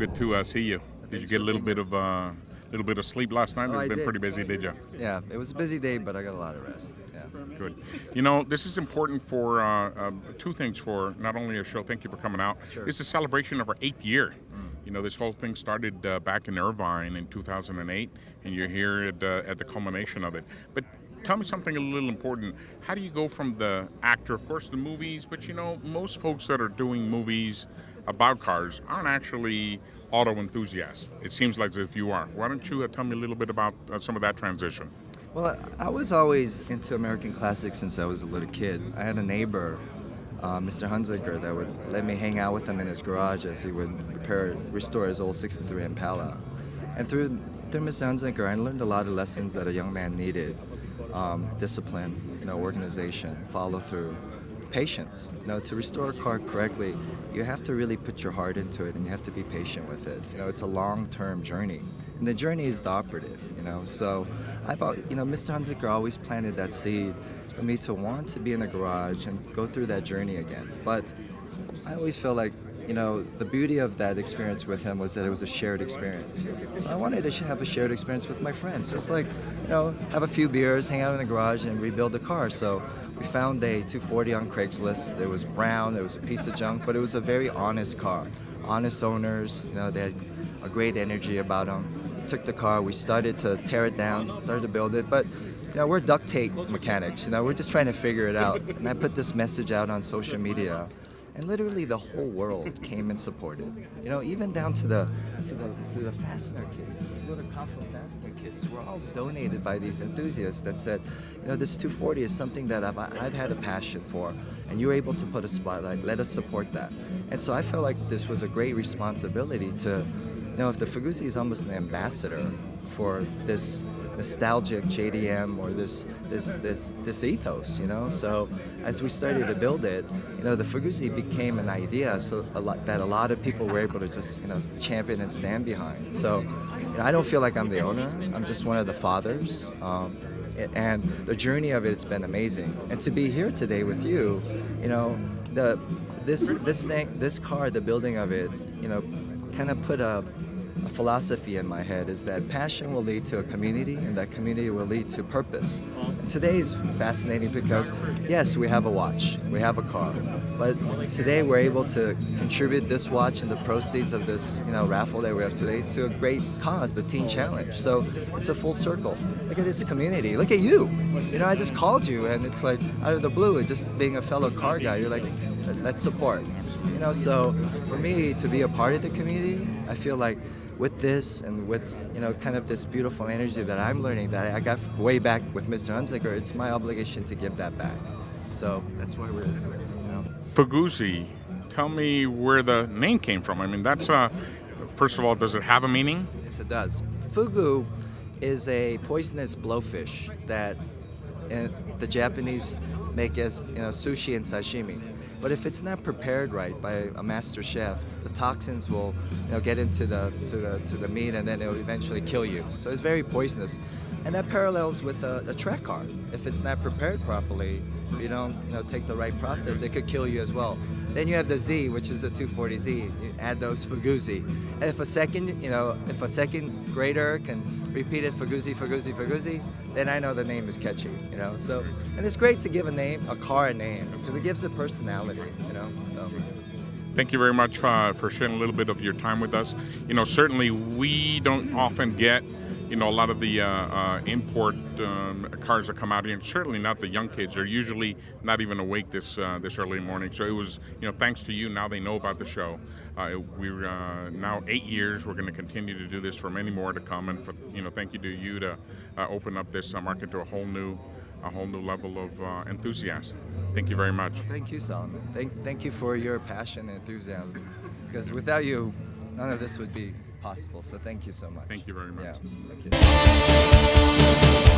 good to see you. Did you get a little bit of sleep last night? Oh, It's I been did. pretty busy, did you? Yeah, it was a busy day, but I got a lot of rest. Yeah. Good. You know, this is important for two things for not only a show. Thank you for coming out. Sure. This is a celebration of our 8th year. You know, this whole thing started back in Irvine in 2008, and you're here at the culmination of it. But tell me something a little important. How do you go from the actor, of course, the movies, but you know, most folks that are doing movies about cars aren't actually auto enthusiasts. It seems like as if you are. Why don't you tell me a little bit about some of that transition? Well, I was always into American classics since I was a little kid. I had a neighbor, Mr. Hunziker, that would let me hang out with him in his garage as he would restore his old '63 Impala. And through Mr. Hunziker, I learned a lot of lessons that a young man needed: discipline, organization, follow through, patience. To restore a car correctly, you have to really put your heart into it, and you have to be patient with it. It's a long-term journey, and the journey is the operative. So Mr. Hunziker always planted that seed for me to want to be in the garage and go through that journey again. But I always felt like, the beauty of that experience with him was that it was a shared experience. So I wanted to have a shared experience with my friends. It's like, have a few beers, hang out in the garage, and rebuild the car. So we found a 240 on Craigslist. It was brown, it was a piece of junk, but it was a very honest car. Honest owners, they had a great energy about them. Took the car, we started to tear it down, started to build it, but we're duct tape mechanics, we're just trying to figure it out. And I put this message out on social media, and literally the whole world came and supported. Even down to the fastener kits, these little copper fastener kits were all donated by these enthusiasts that said, this 240 is something that I've had a passion for, and you're able to put a spotlight, let us support that. And so I felt like this was a great responsibility to, if the Fagusi is almost an ambassador for this nostalgic JDM or this ethos, So as we started to build it, the Fagusi became an idea that a lot of people were able to just, champion and stand behind. So I don't feel like I'm the owner. I'm just one of the fathers. And the journey of it's been amazing. And to be here today with you, this car, the building of it, kind of put a philosophy in my head, is that passion will lead to a community, and that community will lead to purpose. And today is fascinating because, yes, we have a watch, we have a car, but today we're able to contribute this watch and the proceeds of this raffle that we have today to a great cause, the Teen Challenge. So it's a full circle. Look at this community. Look at you. I just called you, and it's like out of the blue, and just being a fellow car guy, you're like, let's support. So for me to be a part of the community, I feel like with this and with kind of this beautiful energy that I'm learning that I got way back with Mr. Hunziker, it's my obligation to give that back. So that's why we're into it. Fagusi, tell me where the name came from. I mean, that's first of all, does it have a meaning? Yes, it does. Fugu is a poisonous blowfish that the Japanese make as sushi and sashimi. But if it's not prepared right by a master chef, the toxins will get into the meat, and then it will eventually kill you. So it's very poisonous. And that parallels with a track car. If it's not prepared properly, if you don't take the right process, it could kill you as well. Then you have the Z, which is the 240Z. You add those Fagusi. And if a second grader can repeat it, Fagusi, then I know the name is catchy, So, and it's great to give a car a name, because it gives it personality, So. Thank you very much for sharing a little bit of your time with us. Certainly we don't often get, a lot of the import cars that come out here, and certainly not the young kids. They're usually not even awake this early morning. So it was, thanks to you, now they know about the show. We're now 8 years. We're going to continue to do this for many more to come. And for, thank you to you to open up this market to a whole new level of enthusiasts. Thank you very much. Thank you, Saloman. Thank you for your passion and enthusiasm, because without you, none of this would be possible. So thank you so much. Thank you very much. Yeah, thank you.